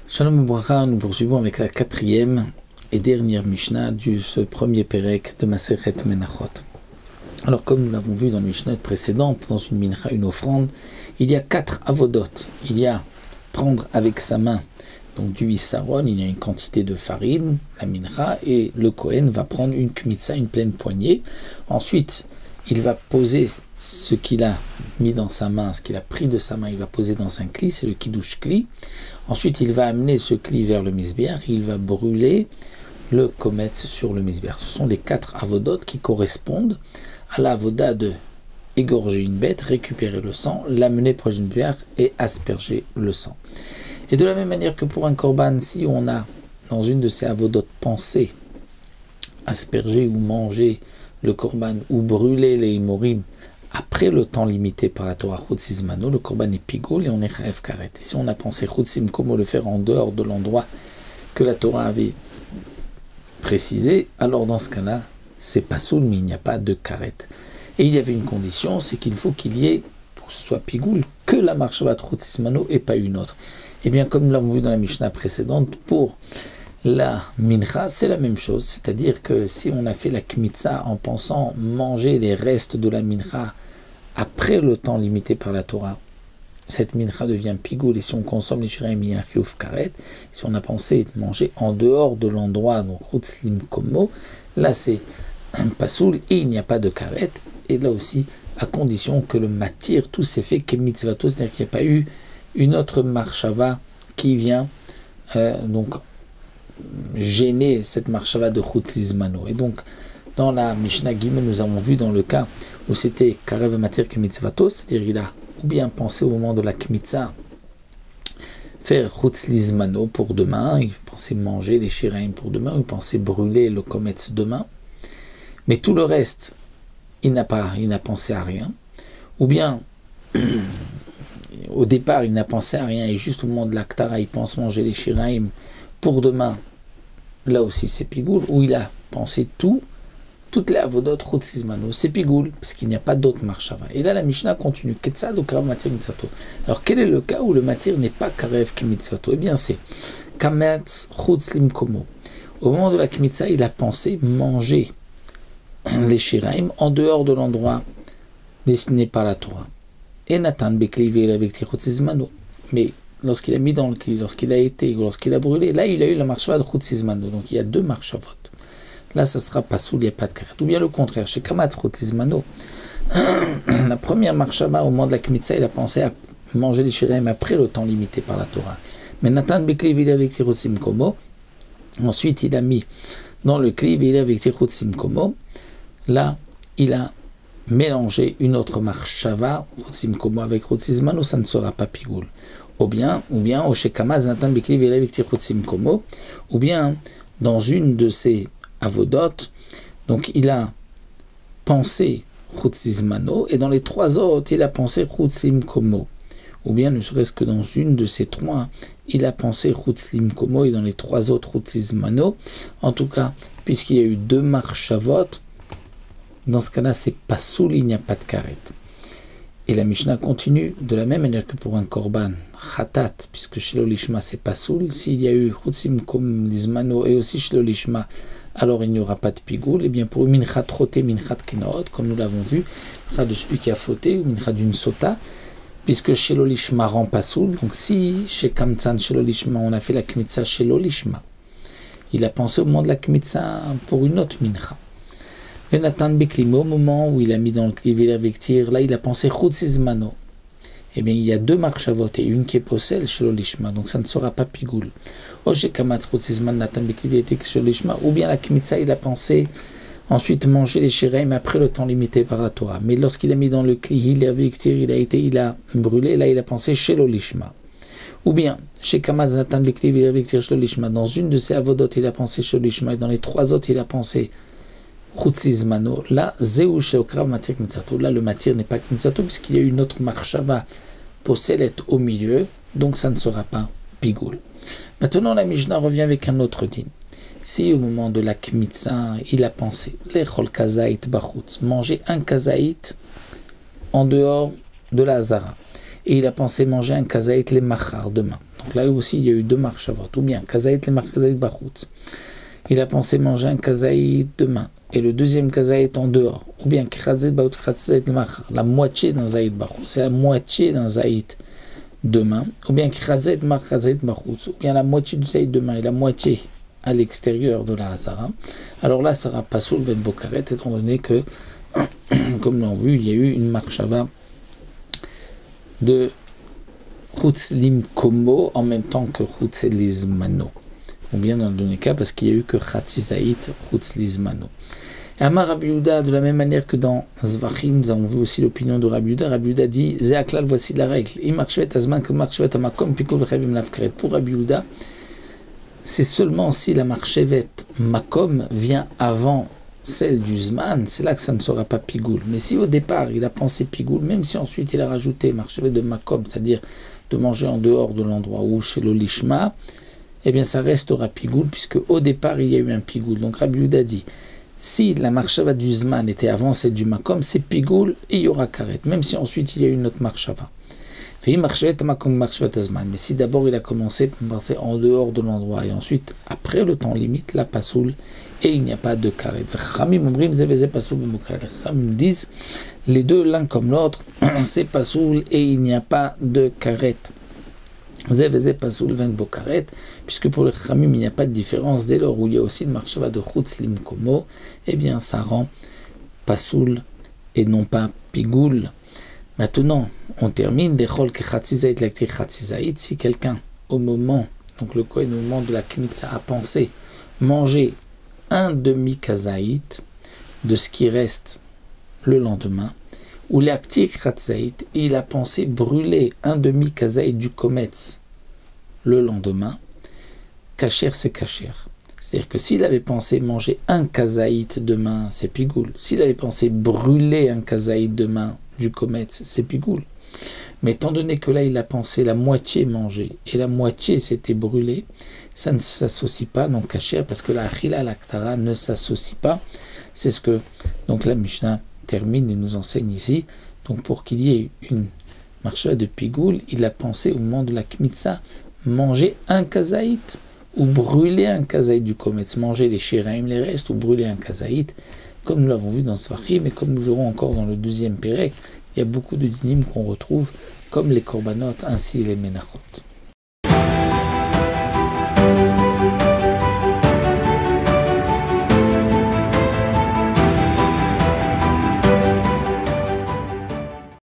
Shalom Ubracha, nous poursuivons avec la quatrième et dernière Mishnah de ce premier Pérek de Masechet Menachot. Alors comme nous l'avons vu dans la Mishnah précédente, dans une mincha, une offrande, il y a 4 avodot. Il y a prendre avec sa main donc du Issaron, il y a une quantité de farine, la mincha, et le Kohen va prendre une kmitza, une pleine poignée. Ensuite, il va poser ce qu'il a mis dans sa main, ce qu'il a pris de sa main, il va poser dans un kli, c'est le kiddush kli. Ensuite, il va amener ce kli vers le misbéach, il va brûler le kometz sur le misbéach. Ce sont les 4 avodot qui correspondent à la avoda de égorger une bête, récupérer le sang, l'amener proche du misbéach et asperger le sang. Et de la même manière que pour un korban, si on a dans une de ces avodot pensé asperger ou manger le korban ou brûler les imorim après le temps limité par la Torah Chutz Mano, le korban est pigoul et on est chayav karet. Et si on a pensé Chutz comment le faire en dehors de l'endroit que la Torah avait précisé, alors dans ce cas-là, c'est pas soul, mais il n'y a pas de karet. Et il y avait une condition, c'est qu'il faut qu'il y ait, pour que ce soit pigoul, que la marchavat Chutz Mano et pas une autre. Et bien comme nous l'avons vu dans la Mishnah précédente, pour la mincha, c'est la même chose, c'est-à-dire que si on a fait la kmitza en pensant manger les restes de la mincha après le temps limité par la Torah, cette mincha devient pigoul, et si on consomme les shiraim yachiouf karet, si on a pensé manger en dehors de l'endroit, donc rutzlim komo, là c'est un pasoul et il n'y a pas de karet, et là aussi à condition que le matir, tout s'est fait kemitzvato, c'est-à-dire qu'il n'y a pas eu une autre marshava qui vient donc gêner cette marshava de Chutz Mano. Et donc dans la Mishnah Gimel, nous avons vu dans le cas où c'était karev matir kemitzvato, c'est-à-dire il a ou bien pensé au moment de la kmitza faire Chutz Mano pour demain, il pensait manger les shiraim pour demain, il pensait brûler le kometz demain, mais tout le reste il n'a pensé à rien, ou bien au départ il n'a pensé à rien et juste au moment de l'Aktara il pense manger les shiraim pour demain, là aussi c'est pigoul, où il a pensé toutes les avodot Chutz Mano, c'est pigoul, parce qu'il n'y a pas d'autre marshava. Et là la Mishnah continue, Ketzad ou karev matir mitzvato. Alors quel est le cas où le matir n'est pas karev mitzvato? Eh bien c'est kametz chutz limkomo. Au moment de la kmitza, il a pensé manger les shiraim en dehors de l'endroit destiné par la Torah. Et Nathan Beklivi avec Chutz Mano. Mais lorsqu'il a mis dans le kli, lorsqu'il a été, lorsqu'il a brûlé, là il a eu la marshava de Chutz Mano. Donc il y a 2 marshavot. Là ça sera pas soul, il n'y a pas de karet. Ou bien le contraire, chez Kamatz Chutz Mano, la première marshava au moment de la kmitza, il a pensé à manger les shiraim après le temps limité par la Torah. Mais Nathan Beklivi avec Chutz Komo, ensuite il a mis dans le kli, il avec Chutz Komo, là il a mélanger une autre marshava, Chutz Komo avec Chutz Mano, ça ne sera pas pigoul. Ou bien, au Shekamaz Natan Bekli Velev Chutz Komo, ou bien dans une de ces avodot, donc il a pensé Chutz Mano, et dans les 3 autres, il a pensé Chutz Komo. Ou bien, ne serait-ce que dans une de ces 3, il a pensé Chutz Komo, et dans les 3 autres Chutz Mano. En tout cas, puisqu'il y a eu 2 marshavot, dans ce cas-là, c'est pas soul, il n'y a pas de karet. Et la Mishnah continue de la même manière que pour un korban khatat, puisque chez l'olishma c'est pas soul. S'il y a eu chutzim kom lizmano et aussi chez l'olishma, alors il n'y aura pas de pigoul. Et bien pour minchat roté, minchat kenaot, comme nous l'avons vu, minchat de celui qui a fauté ou minchat d'une sota, puisque chez l'olishma rend pas soul. Donc si chez kamtzan, chez l'olishma, on a fait la kmitza chez l'olishma, il a pensé au moment de la kmitza pour une autre mincha. Venatan Beklimo, au moment où il a mis dans le klivé avec tir, là il a pensé Chutz Mano. Eh bien il y a 2 marchavot et une qui est possède chez l'olishma, donc ça ne sera pas pigoul. Ou bien la kmitza il a pensé ensuite manger les shiraim après le temps limité par la Torah. Mais lorsqu'il a mis dans le klivé avec tir, il a brûlé, là il a pensé chez l'olishma. Ou bien chez Kamaz Natan Beklivé avec tir chez l'olishma, dans une de ces avodot il a pensé chez l'olishma et dans les 3 autres il a pensé Chutz Mano, là, Zeu Sheokrav Matir Kmitzato, là le matir n'est pas Kmitzato, puisqu'il y a une autre marshava possède au milieu, donc ça ne sera pas pigoul. Maintenant, la Mishnah revient avec un autre din. Si au moment de la Kmitza, il a pensé, Lechol Kazait Bachutz, manger un Kazaït en dehors de la Hazara, et il a pensé manger un Kazaït les Machar demain. Donc là aussi, il y a eu deux marchavot. Ou bien, kazaït le markazaït bachutz. Il a pensé manger un kazaït demain. Et le deuxième kazaït en dehors. Ou bien, la moitié d'un zaït bachutz. C'est la moitié d'un zaït demain. Ou bien, ou bien la moitié du zaït demain et la moitié à l'extérieur de la Hazara. Alors là, ça sera pas sous le ben bokaret, étant donné que, comme l'on vu, il y a eu une marchava de Chutzlim Komo en même temps que Chutzlizmano. Ou bien dans le dernier cas, parce qu'il n'y a eu que Chatzizaït Chutzlizmano. Et Amar Rabbi Yehuda, de la même manière que dans Zvachim, nous avons vu aussi l'opinion de Rabbi Yehuda. Rabbi Yehuda dit Zéaklal, voici la règle. Pour Rabbi Yehuda, c'est seulement si la marchevet makom vient avant celle du zman, c'est là que ça ne sera pas pigoul. Mais si au départ il a pensé pigoul, même si ensuite il a rajouté marchevet de makom, c'est-à-dire de manger en dehors de l'endroit où chez l'olishma, eh bien ça restera pigoul, puisque au départ il y a eu un pigoul. Donc Rabbi Yehuda dit, si la marchava du zman était avant celle du makom, c'est pigoul et il y aura karet, même si ensuite il y a eu une autre marchava. Mais si d'abord il a commencé par passer en dehors de l'endroit et ensuite après le temps limite, la pasoul, et il n'y a pas de karet. Les Khamim disent les deux l'un comme l'autre, c'est pasoul et il n'y a pas de karet. Puisque pour les Khamim il n'y a pas de différence dès lors où il y a aussi le marchava de Chutzlim Komo, eh bien ça rend pasoul et non pas pigoul. Maintenant, on termine dechol ke chatzizaït l'actir chatzizaït. Si quelqu'un, au moment, donc le Kohen au moment de la kmitza, a pensé manger un demi-kazaït de ce qui reste le lendemain, ou l'actir chatzizaït, il a pensé brûler un demi-kazaït du kometz le lendemain, kacher c'est kacher. C'est-à-dire que s'il avait pensé manger un kazaït demain, c'est pigoul. S'il avait pensé brûler un kazaït demain du kometz, c'est pigoul. Mais étant donné que là, il a pensé la moitié manger et la moitié s'était brûlée, ça ne s'associe pas, donc kacher, parce que la achila, la ktara ne s'associe pas. C'est ce que donc la Mishnah termine et nous enseigne ici. Donc pour qu'il y ait une marcha de pigoul, il a pensé au moment de la kmitza manger un kazaït ou brûler un kazaït du kometz, manger les shiraim, les restes, ou brûler un kazaït, comme nous l'avons vu dans Svachim, mais comme nous verrons encore dans le deuxième pérec, il y a beaucoup de dynim qu'on retrouve, comme les korbanot, ainsi les menachot.